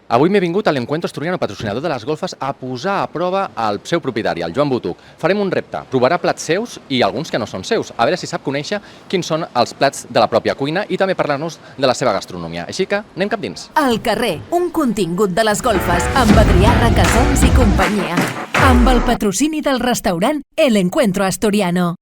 Avui m'he vingut a l'Encuentro Asturiano, patrocinador de les golfes, a posar a prova el seu propietari, el Joan Butuc. Farem un repte, provarà plats seus i alguns que no són seus, a veure si sap conèixer quins són els plats de la pròpia cuina i també parlar-nos de la seva gastronomia. Així que anem cap dins. Al carrer, un contingut de les golfes amb Adrià Requesens i companyia. Amb el patrocini del restaurant El Encuentro Asturiano.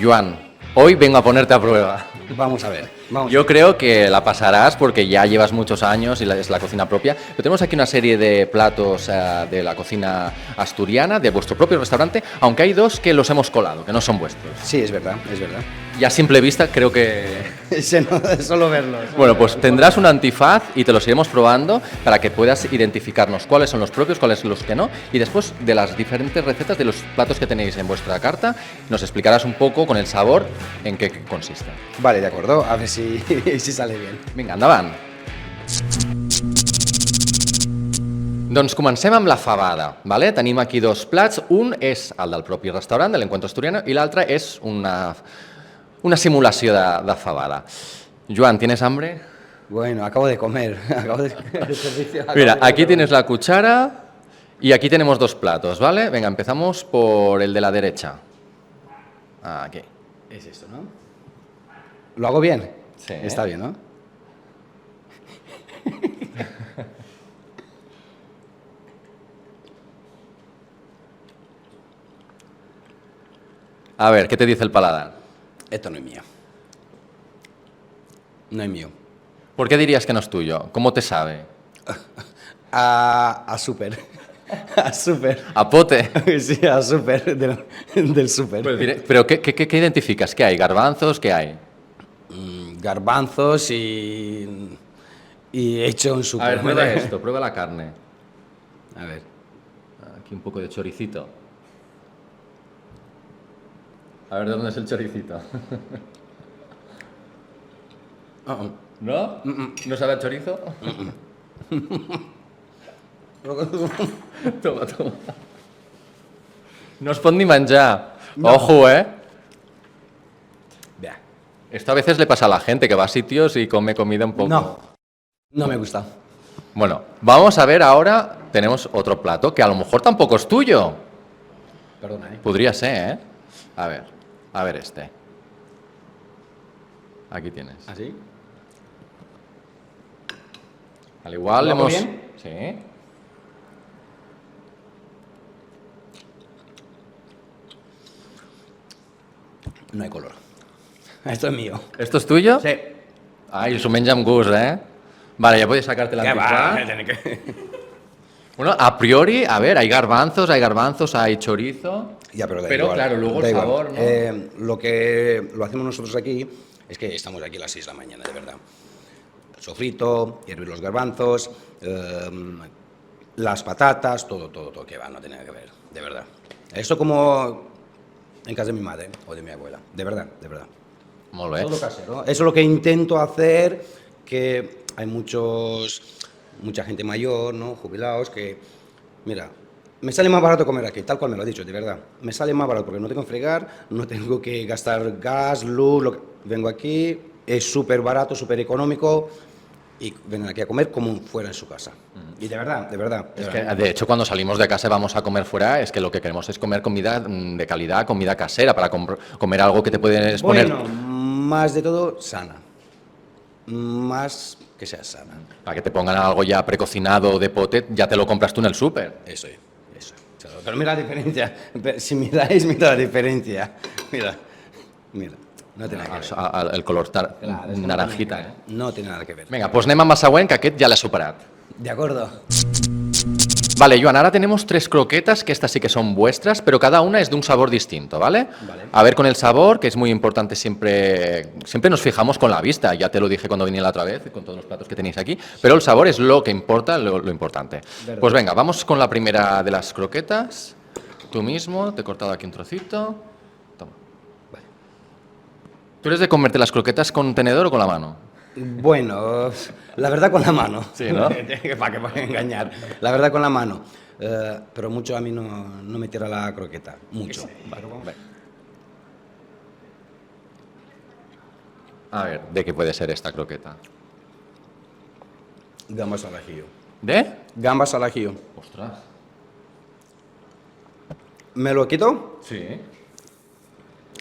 Joan, hoy vengo a ponerte a prueba. Vamos a ver. Yo creo que la pasarás porque ya llevas muchos años y es la cocina propia. Pero tenemos aquí una serie de platos de la cocina asturiana, de vuestro propio restaurante, aunque hay dos que los hemos colado, que no son vuestros. Sí, es verdad, es verdad. Y a simple vista creo que... Solo verlos. Bueno, pues tendrás un antifaz y te los iremos probando para que puedas identificarnos cuáles son los propios, cuáles los que no. Y después de las diferentes recetas de los platos que tenéis en vuestra carta, nos explicarás un poco con el sabor en qué consiste. Vale, de acuerdo. A ver si sale bien. Vinga, endavant. Doncs comencem amb la fabada, ¿vale? Tenim aquí dos plats, un és el del propi restaurant, de l'Encuentro Asturiano, i l'altre és una simulació de fabada. Joan, ¿tienes hambre? Bueno, acabo de comer. Mira, aquí tienes la cuchara y aquí tenemos dos platos, ¿vale? Venga, empezamos por el de la derecha. Aquí. Es esto, ¿no? ¿Lo hago bien? Sí. Está bien, ¿no? A ver, ¿qué te dice el paladar? Esto no es mío. No es mío. ¿Por qué dirías que no es tuyo? ¿Cómo te sabe? A súper. A súper. ¿A pote? Sí, a súper. Del súper. Pero ¿qué identificas? ¿Qué hay? ¿Garbanzos? ¿Qué hay? Garbanzos y hecho en súper. A ver, prueba esto, prueba la carne. A ver. Aquí un poco de choricito. A ver, ¿de dónde es el choricito? ¿No? ¿No sabe a chorizo? Toma, toma. No es pot ni menjar. No. Ojo, ¿eh? Vea. Esto a veces le pasa a la gente que va a sitios y come comida un poco... No me gusta. Bueno, vamos a ver ahora, tenemos otro plato que a lo mejor tampoco es tuyo. Perdona, ¿eh? Podría ser, ¿eh? A ver este. Aquí tienes. ¿Así? Al igual ¿Lo hago hemos... bien? Sí. No hay color. Esto es mío. ¿Esto es tuyo? Sí. Ay, s'ho menja amb gust, ¿eh? Vale, ya puedes sacarte la ¿Qué va? antifaz. Bueno, a priori, a ver, hay garbanzos, hay chorizo. Ya, pero da Pero igual, claro, luego da el igual. sabor, ¿no? Lo que lo hacemos nosotros aquí es que estamos aquí a las 6 de la mañana, de verdad. Sofrito, hervir los garbanzos, las patatas, todo, que va, no tiene nada que ver, de verdad. Eso como en casa de mi madre o de mi abuela, de verdad, de verdad. Molt bé. Todo casero. Eso es lo que intento hacer, que hay mucha gente mayor, ¿no? Jubilados, que, mira, me sale más barato comer aquí, tal cual me lo ha dicho, de verdad. Me sale más barato porque no tengo que fregar, no tengo que gastar gas, luz, vengo aquí, es súper barato, súper económico y vengan aquí a comer como fuera en su casa. Y de verdad, de verdad. Es que, de hecho, cuando salimos de casa y vamos a comer fuera, es que lo que queremos es comer comida de calidad, comida casera, para comer algo que te puedes poner... Bueno, más de todo, sana. Más que sea sana. Para que te pongan algo ya precocinado de pote, ya te lo compras tú en el súper. Eso es. Pero mira la diferencia. Si miráis, mira la diferencia. Mira. No tiene nada que ver. El color Claro, es que naranjita. No tiene nada que ver. Vinga, doncs anem amb el següent, que aquest ja l'he superat. De acuerdo. Vale, Joan, ahora tenemos 3 croquetas, que estas sí que son vuestras, pero cada una es de un sabor distinto, ¿vale? Vale. A ver con el sabor, que es muy importante, siempre nos fijamos con la vista, ya te lo dije cuando vine la otra vez, con todos los platos que tenéis aquí, pero el sabor es lo que importa, lo importante. Verdad. Pues venga, vamos con la primera de las croquetas. Tú mismo, te he cortado aquí un trocito. Toma. Vale. ¿Tú eres de comerte las croquetas con tenedor o con la mano? Bueno, la verdad con la mano. Sí, ¿no? Para que puedan engañar. La verdad con la mano. Pero mucho a mí no me tira la croqueta. Mucho. Vale. A ver, ¿de qué puede ser esta croqueta? Gambas al ajillo. ¿De? Gambas al ajillo. Ostras. ¿Me lo quito? Sí.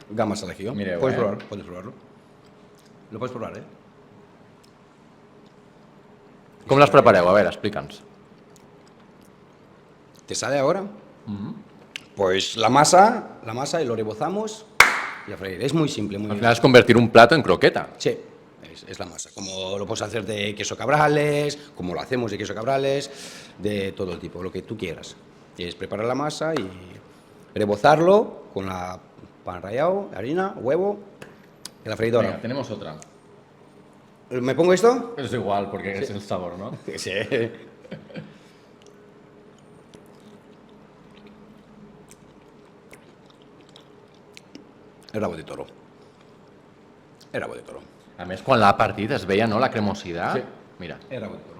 Gambas al ajillo. Mireu, Puedes eh? probar, puedes probarlo. Lo puedes probar, ¿eh? Com les prepareu? A veure, explica'ns. ¿Te sale ahora? Pues la masa y lo rebozamos y a freír. Es muy simple, muy Al final es convertir un plato en croqueta. Sí, es la masa. Como lo puedes hacer de queso cabrales, como lo hacemos de queso cabrales, de todo tipo, lo que tú quieras. Es preparar la masa y rebozarlo con la pan rallado, harina, huevo y la freidora. Venga, tenemos otra. ¿Me pongo esto? Es igual, porque es el sabor, ¿no? Sí. El rabo de toro. El rabo de toro. A més, quan l'ha partit es veia, no?, la cremositat. Sí. Mira. El rabo de toro.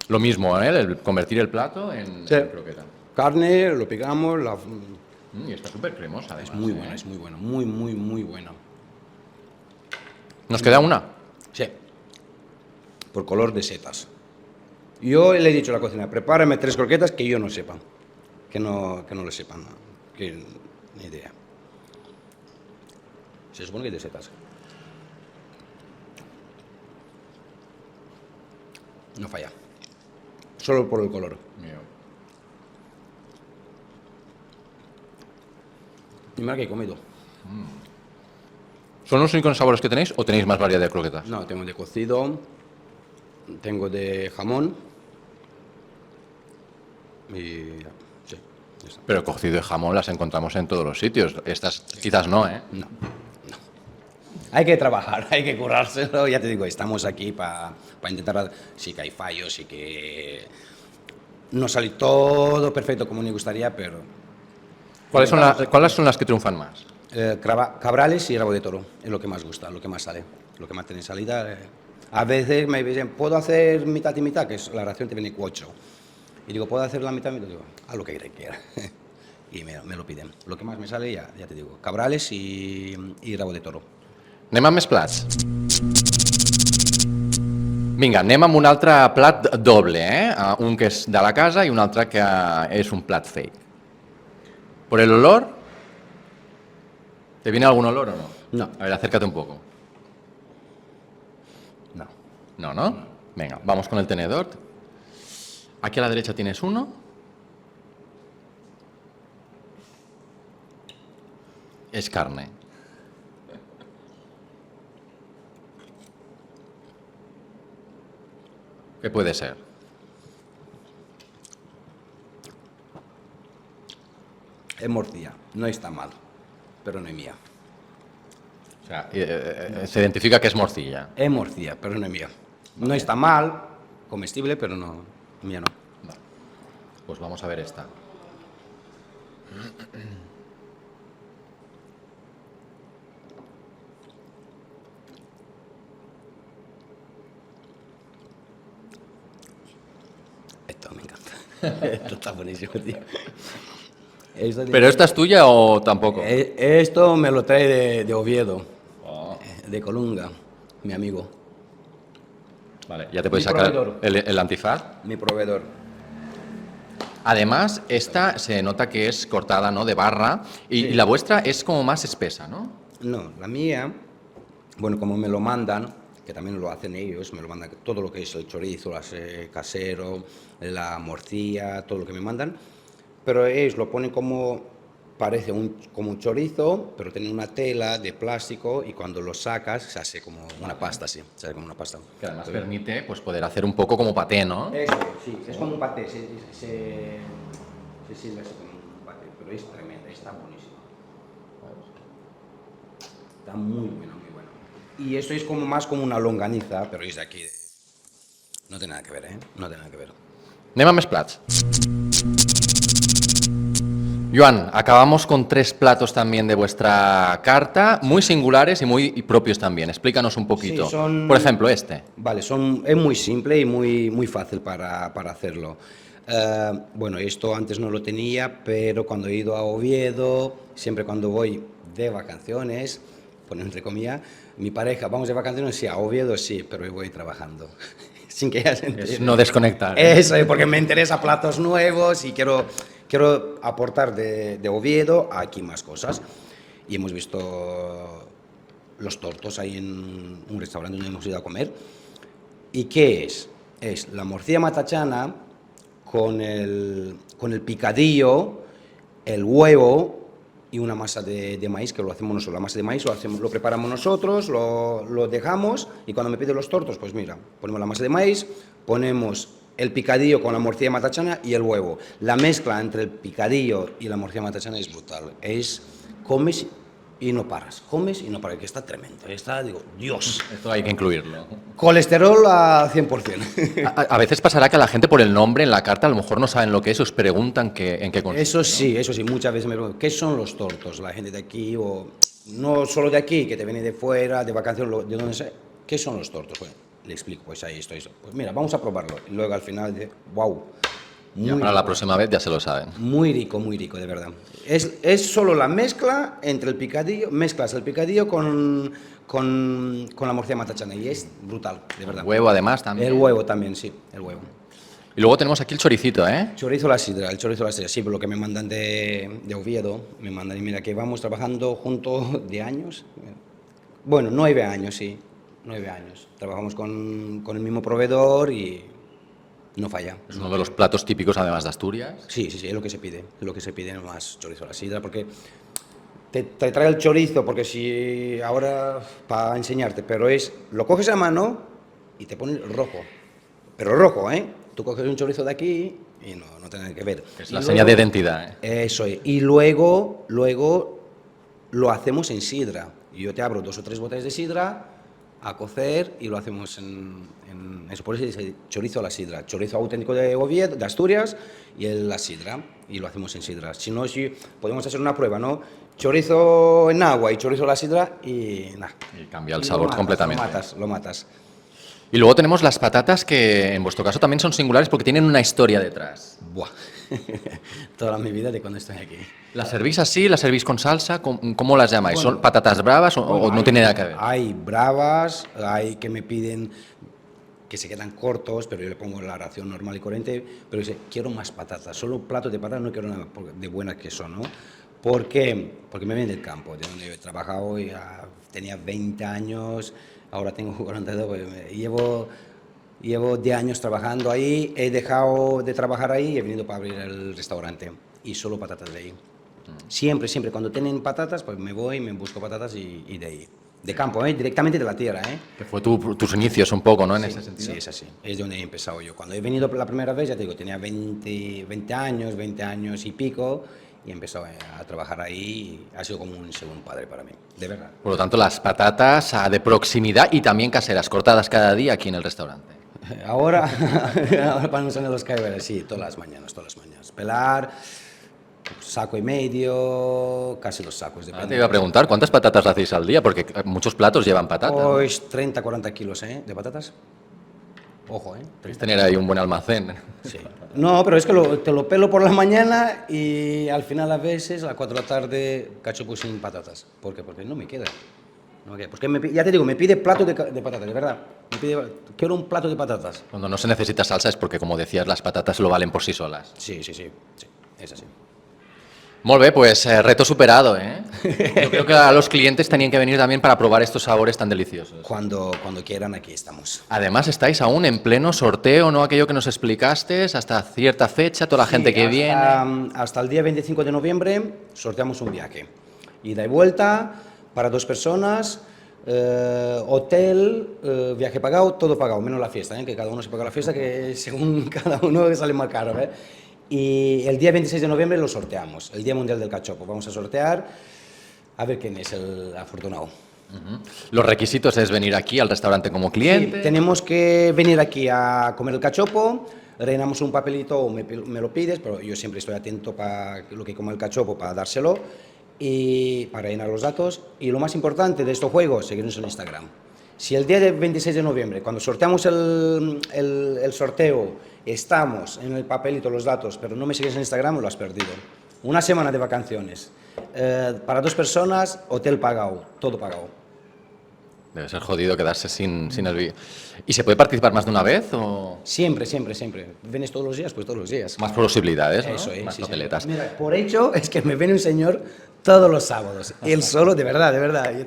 Lo mismo, ¿eh? El convertir el plato en croqueta. Carne, lo picamos, Y está súper cremosa, además. es muy ¿eh? buena, es muy buena, muy, muy, muy buena. ¿Nos queda una? Sí. Por color de setas. Yo le he dicho a la cocina, prepárame 3 croquetas que yo no sepa. Que no lo sepan. Que ni idea. Se supone que es de setas. No falla. Solo por el color. Mira. Y mira que he comido. ¿Son los únicos sabores que tenéis o tenéis más variedad de croquetas? No, tengo de cocido, tengo de jamón. Y ya, sí, ya está. Pero cocido de jamón las encontramos en todos los sitios. Estas quizás no, ¿eh? No. Hay que trabajar, hay que currárselo. Ya te digo, estamos aquí para intentar. Sí que hay fallos, sí que no sale todo perfecto como me gustaría, pero. ¿Cuáles son las que triunfan más? Cabrales y rabo de toro es lo que más gusta, lo que más sale, lo que más tiene salida. A veces me dicen, ¿puedo hacer mitad y mitad? Que es, la ración te viene 8. Y digo, ¿puedo hacer la mitad? Y digo, haz lo que quiera. Y me lo piden. Lo que más me sale, ya te digo, cabrales y rabo de toro. Anem amb més plats. Vinga, anem amb un altre plat doble, eh? Un que és de la casa i un altre que és un plat fake. ¿Por el olor? ¿Te viene algún olor o no? No. A ver, acércate un poco. No. No, ¿no? Venga, vamos con el tenedor. Aquí a la derecha tienes uno. Es carne. ¿Qué puede ser? Es morcilla, no está mal, pero no es mía. O sea, se identifica que es morcilla. Es morcilla, pero no es mía. No está mal, comestible, pero no, mía no. Vale. Pues vamos a ver esta. Esto me encanta. Esto está buenísimo, tío. ¿Pero esta es tuya o tampoco? Esto me lo trae de Oviedo, Oh, de Colunga, mi amigo, vale, ya te puedes Mi sacar proveedor. el antifaz. mi proveedor. Además, esta se nota que es cortada, ¿no?, de barra y la vuestra es como más espesa, ¿no? No, la mía, bueno, como me lo mandan, que también lo hacen ellos, me lo mandan todo lo que es el chorizo, casero, la morcilla, todo lo que me mandan, pero ellos lo ponen como, parece como un chorizo, pero tiene una tela de plástico y cuando lo sacas se hace como una pasta, sí, se hace como una pasta. Que además permite pues, poder hacer un poco como paté, ¿no? Eso, sí, es como un paté, se sirve así como un paté, pero es tremenda, está buenísimo. Está muy bueno, muy bueno. Y esto es como más como una longaniza, pero es de aquí. No tiene nada que ver, ¿eh? No tiene nada que ver. Anem a més plats. Joan, acabamos con 3 platos también de vuestra carta, muy singulares y muy propios también. Explícanos un poquito. Sí, son- Por ejemplo, este. Vale, es muy simple y muy fácil para hacerlo. Bueno, esto antes no lo tenía, pero cuando he ido a Oviedo, siempre cuando voy de vacaciones, poner entre comillas, mi pareja, vamos de vacaciones, sí, a Oviedo sí, pero yo voy trabajando. Sin que ella se entere. Es no desconectar. Eso, porque me interesa platos nuevos y quiero aportar de Oviedo aquí más cosas. Y hemos visto los tortos ahí en un restaurante donde hemos ido a comer. ¿Y qué es? Es la morcilla matachana con el picadillo, el huevo y una masa de maíz, que lo hacemos nosotros. La masa de maíz lo preparamos nosotros, lo dejamos, y cuando me piden los tortos, pues mira, ponemos la masa de maíz, ponemos el picadillo con la morcilla matachana y el huevo. La mezcla entre el picadillo y la morcilla matachana es brutal. Comes y no paras, que está tremendo. Está, digo, Dios. Esto hay que incluirlo. Colesterol a 100%. A veces pasará que la gente por el nombre en la carta a lo mejor no saben lo que es, os preguntan en qué consiste. Eso sí, muchas veces me preguntan, ¿qué son los tortos? La gente de aquí, o no solo de aquí, que te viene de fuera, de vacaciones, de donde sea, ¿qué son los tortos? Bueno, le explico, pues ahí esto. Pues mira, vamos a probarlo. Y luego al final dice, wow. Ya para la próxima vez ya se lo saben. Muy rico, de verdad. Es solo la mezcla entre el picadillo, mezclas el picadillo con la morcilla matachana y es brutal, de verdad. Huevo además también. El huevo también, sí, el huevo. Y luego tenemos aquí el choricito, ¿eh? Chorizo a la sidra, el chorizo a la sidra, sí, por lo que me mandan de Oviedo, me mandan, y mira que vamos trabajando juntos de años, bueno, 9 años, sí, 9 años. Trabajamos con el mismo proveedor y no falla. Es uno de los platos típicos además de Asturias. Sí, es lo que se pide más chorizo a la sidra, porque te trae el chorizo, porque si ahora, para enseñarte, pero lo coges a mano y te pones rojo, pero rojo, ¿eh? Tú coges un chorizo de aquí y no tiene nada que ver. Es la señal de identidad, ¿eh? Eso es. Y luego lo hacemos en sidra. Yo te abro 2 o 3 botellas de sidra a cocer y lo hacemos en eso. Por eso dice chorizo a la sidra. Chorizo auténtico de Oviedo, de Asturias, y la sidra. Y lo hacemos en sidra. Si no, podemos hacer una prueba, ¿no? Chorizo en agua y chorizo a la sidra y nada. Y cambia el sabor completamente. Lo matas. Y luego tenemos las patatas, que en vuestro caso también son singulares porque tienen una historia detrás. Buah. Toda mi vida de cuando estoy aquí. ¿Las servís así? ¿Las servís con salsa? ¿Cómo las llamáis? Bueno, ¿son patatas bravas o no tiene nada que ver? Hay bravas, hay que me piden que se quedan cortos, pero yo le pongo la ración normal y corriente, pero dice, quiero más patatas, solo un plato de patatas, no quiero nada de buenas que son, ¿no? ¿Por qué? Porque me viene del campo, de donde yo he trabajado, tenía 20 años, ahora tengo 42, pues llevo 10 años trabajando ahí, he dejado de trabajar ahí y he venido para abrir el restaurante, y solo patatas de ahí. Siempre, cuando tienen patatas, pues me voy, me busco patatas y de ahí. De campo, directamente de la tierra. Que fue tus inicios un poco, ¿no? En ese sentido. Sí, es así. Es donde he empezado yo. Cuando he venido por la primera vez, ya te digo, tenía 20 años y pico, y he empezado a trabajar ahí, y ha sido como un segundo padre para mí, de verdad. Por lo tanto, las patatas de proximidad y también caseras, cortadas cada día aquí en el restaurante. Ahora para no salir los caballeros, sí, todas las mañanas. Pelar, saco y medio, casi 2 sacos. Te iba a preguntar, ¿cuántas patatas hacéis al día? Porque muchos platos llevan patatas. Pues 30, 40 kilos de patatas. Ojo, Podéis tener ahí un buen almacén. Sí. No, pero es que te lo pelo por la mañana y al final a veces, a las 4 de la tarde, cachopo sin patatas. ¿Por qué? Porque no me queda. Porque ya te digo, me pide plato de patatas, de verdad. Quiero un plato de patatas. Cuando no se necesita salsa es porque, como decías, las patatas lo valen por sí solas. Sí, es así. Molt bé, pues reto superado, ¿eh? Yo creo que a los clientes tenían que venir también para probar estos sabores tan deliciosos. Cuando quieran, aquí estamos. Además, estáis aún en pleno sorteo, ¿no? Aquello que nos explicaste, hasta cierta fecha, toda la gente que viene. Hasta el día 25 de noviembre sorteamos un viaje. Ida y vuelta para 2 personas, hotel, viaje pagado, todo pagado, menos la fiesta, que cada uno se paga la fiesta, que según cada uno sale más caro, Y el día 26 de noviembre lo sorteamos, el Día Mundial del Cachopo. Vamos a sortear a ver quién es el afortunado. Los requisitos es venir aquí al restaurante como cliente. Sí, tenemos que venir aquí a comer el cachopo, rellenamos un papelito o me lo pides, pero yo siempre estoy atento para lo que como el cachopo, para dárselo y para rellenar los datos. Y lo más importante de estos juegos, seguirnos en Instagram. Si el día del 26 de noviembre, cuando sorteamos el sorteo estamos en el papelito los datos, pero no me sigues en Instagram, lo has perdido. Una semana de vacaciones, para 2 personas, hotel pagado, todo pagado. Debe ser jodido quedarse sin el vídeo. ¿Y se puede participar más de una vez o Siempre, siempre, siempre. ¿Vienes todos los días? Pues todos los días. más posibilidades, ¿no? Eso es, Más sí, papeletas. Mira, por hecho es que me viene un señor todos los sábados. Él solo, de verdad, de verdad. Y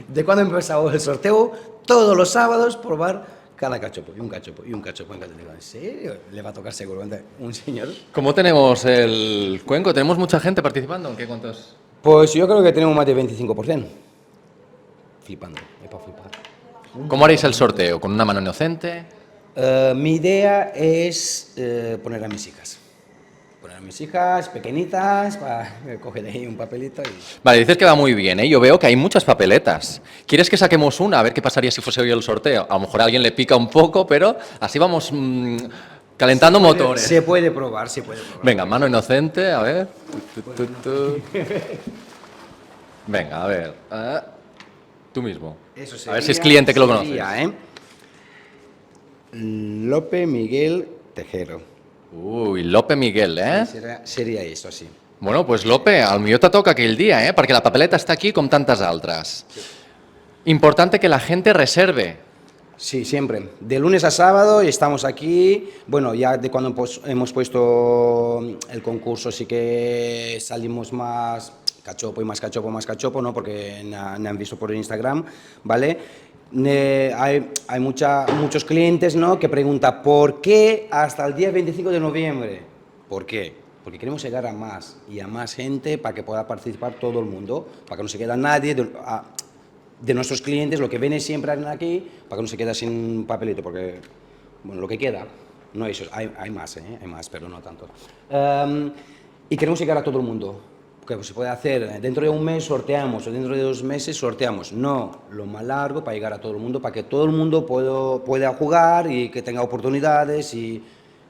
de cuando empezó el sorteo, todos los sábados probar cada cachopo, y un cachopo, y un cachopo. Digo, ¿en serio? Le va a tocar seguro un señor. ¿Cómo tenemos el cuenco? ¿Tenemos mucha gente participando? ¿En qué cuántos? Pues yo creo que tenemos más de 25%. Flipando, es para flipar. ¿Cómo haréis el sorteo? ¿Con una mano inocente? Mi idea es poner a mis hijas. Poner a mis hijas pequeñitas, para coger ahí un papelito y... Vale, dices que va muy bien, ¿eh? Yo veo que hay muchas papeletas. ¿Quieres que saquemos una? A ver qué pasaría si fuese hoy el sorteo. A lo mejor a alguien le pica un poco, pero así vamos calentando motores. Se puede probar, se puede probar. Venga, mano inocente, a ver. Tu. Venga, a ver. Tú mismo. Eso A ver si es cliente que lo conoces. Lope Miguel Tejero. Uy, Lope Miguel, ¿eh? Seria eso, sí. Bueno, pues Lope, al millor te toca aquell dia, perquè la papeleta està aquí com tantes altres. Importante que la gente reserve. Sí, siempre. De lunes a sábado estamos aquí. Bueno, ya de cuando hemos puesto el concurso sí que salimos más cachopo y más cachopo, ¿no? Porque me han visto por Instagram, ¿vale? Hay muchos clientes, ¿no? Que preguntan ¿por qué hasta el día 25 de noviembre? ¿Por qué? Porque queremos llegar a más y a más gente para que pueda participar todo el mundo, para que no se quede nadie de nuestros clientes, lo que viene siempre aquí, para que no se quede sin papelito, porque, bueno, lo que queda, no eso, hay más, pero no tanto. Y queremos llegar a todo el mundo, que se puede hacer, dentro de un mes sorteamos, o dentro de 2 meses sorteamos, no, lo más largo para llegar a todo el mundo, para que todo el mundo pueda jugar y que tenga oportunidades y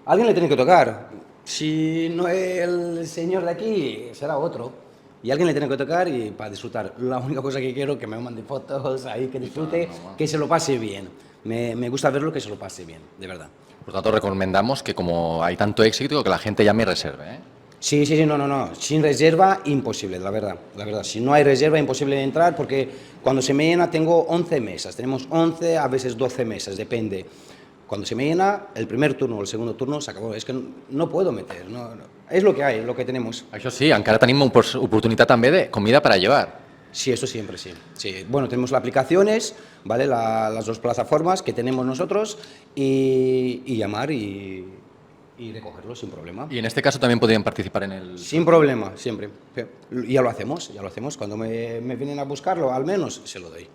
a alguien le tiene que tocar. Si no es el señor de aquí, será otro. Y a alguien le tiene que tocar y para disfrutar. La única cosa que quiero es que me mande fotos ahí, que disfrute, que se lo pase bien. Me gusta verlo, que se lo pase bien, de verdad. Por tanto, recomendamos que como hay tanto éxito, que la gente llame y reserve, ¿eh? Sí, no. Sin reserva, imposible, la verdad. Si no hay reserva, imposible de entrar, porque cuando se me llena tengo 11 mesas. Tenemos 11, a veces 12 mesas, depende. Cuando se me llena, el primer turno o el segundo turno se acabó. Es que no puedo meter, no. Es lo que hay, lo que tenemos. Això sí, encara tenim oportunitat també de comida para llevar. Sí, eso siempre, sí. Bueno, tenemos las aplicaciones, ¿vale? Las 2 plataformas que tenemos nosotros y llamar y recogerlo sin problema. Y en este caso también podrían participar en el... Sin problema, siempre. Ya lo hacemos. Cuando me vienen a buscarlo, al menos, se lo doy.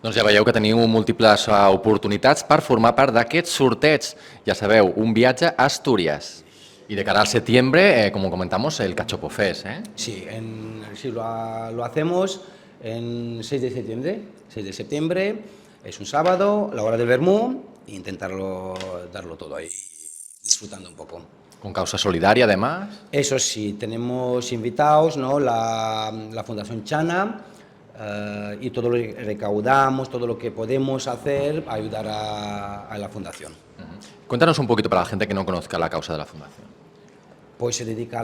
Doncs ja veieu que teniu múltiples oportunitats per formar part d'aquest sorteig. Ja sabeu, un viatge a Astúries. Y de cara al septiembre, como comentamos, el Cachopo Fest, ¿eh? Sí, lo hacemos en 6 de septiembre. 6 de septiembre, es un sábado, la hora del vermú, e intentarlo darlo todo ahí, disfrutando un poco. Con causa solidaria, además. Eso sí, tenemos invitados, ¿no? La Fundación Chana, y todo lo que recaudamos, todo lo que podemos hacer, ayudar a la Fundación. Cuéntanos un poquito para la gente que no conozca la causa de la Fundación. Pues se dedica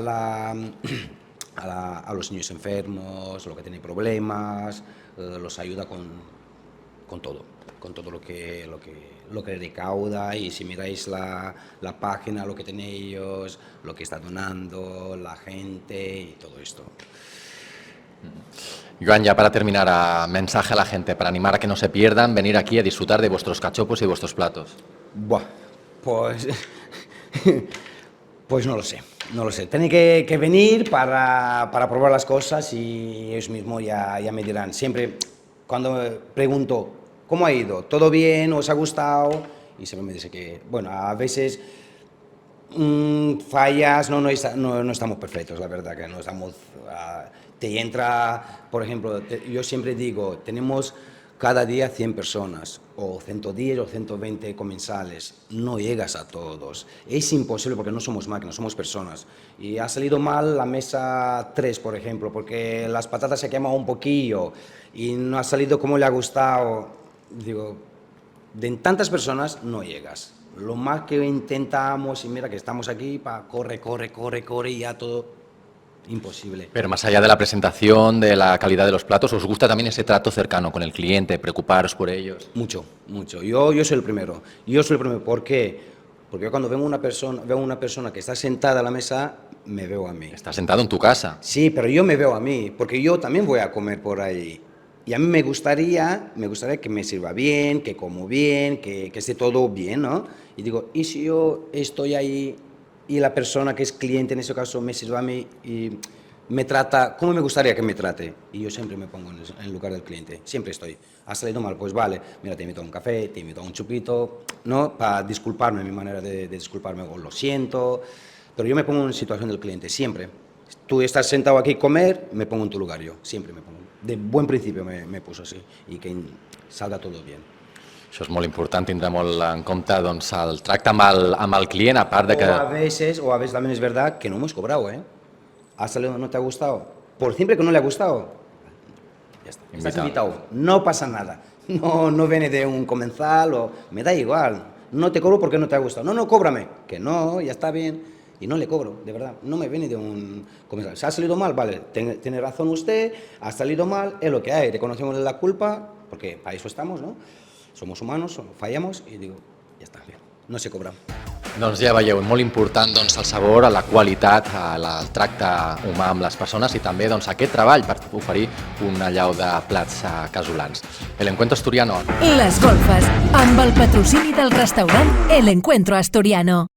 a los niños enfermos, lo que tienen problemas, los ayuda con todo lo que recauda, y si miráis la página, lo que tienen ellos, lo que está donando, la gente y todo esto. Joan, ya para terminar, mensaje a la gente para animar a que no se pierdan, venir aquí a disfrutar de vuestros cachopos y vuestros platos. Buah, pues no lo sé. Tienen que venir para probar las cosas y ellos mismos ya me dirán. Siempre cuando me pregunto, ¿cómo ha ido? ¿Todo bien? ¿Os ha gustado? Y siempre me dice que, bueno, a veces fallas, no estamos perfectos, la verdad, que no estamos... te entra, por ejemplo, yo siempre digo, tenemos cada día 100 personas, o 110 o 120 comensales, no llegas a todos. Es imposible porque no somos máquinas, somos personas. Y ha salido mal la mesa 3, por ejemplo, porque las patatas se queman un poquillo y no ha salido como le ha gustado. Digo, de tantas personas no llegas. lo más que intentamos, y mira que estamos aquí para corre y ya todo imposible. Pero más allá de la presentación, de la calidad de los platos, ¿os gusta también ese trato cercano con el cliente, preocuparos por ellos? Mucho. Yo soy el primero. ¿Por qué? Porque yo cuando veo una persona que está sentada a la mesa, me veo a mí. Estás sentado en tu casa. Sí, pero yo me veo a mí, porque yo también voy a comer por ahí. Y a mí me gustaría que me sirva bien, que como bien, que esté todo bien, ¿no? Y digo, ¿y si yo estoy ahí y la persona que es cliente, en ese caso, me sirva a mí y me trata como me gustaría que me trate? Y yo siempre me pongo en el lugar del cliente, siempre estoy. ¿Ha salido mal? Pues vale, mira, te invito a un café, te invito a un chupito, ¿no? Para disculparme, mi manera de disculparme, o lo siento, pero yo me pongo en situación del cliente, siempre. Tú estás sentado aquí a comer, me pongo en tu lugar yo, siempre me pongo. De buen principio me puso así, i que salga todo bien. Això és molt important, tindre molt en compte doncs, el tracte amb el client, a part de que... O a veces también es verdad que no hemos cobrado, ¿eh? ¿Ha salido, no te ha gustado? Por simple que no le ha gustado, ya está. Estás invitado, no pasa nada. No viene de un comensal o... Me da igual, no te cobro porque no te ha gustado. No, cóbrame. Que no, ya está bien. Y no le cobro, de verdad. No me viene de un comensal. ¿Se ha salido mal? Vale, tiene razón usted, ha salido mal, es lo que hay. Reconocemos la culpa, porque para eso estamos, ¿no? Somos humanos, fallamos, i digo, ja està, bé, no se cobra. Doncs ja veieu, molt important doncs, el sabor, la qualitat, el tracte humà amb les persones i també doncs, aquest treball per oferir una llau de plats casolans. El Encuentro Asturiano. Les golfes, amb el patrocini del restaurant El Encuentro Asturiano.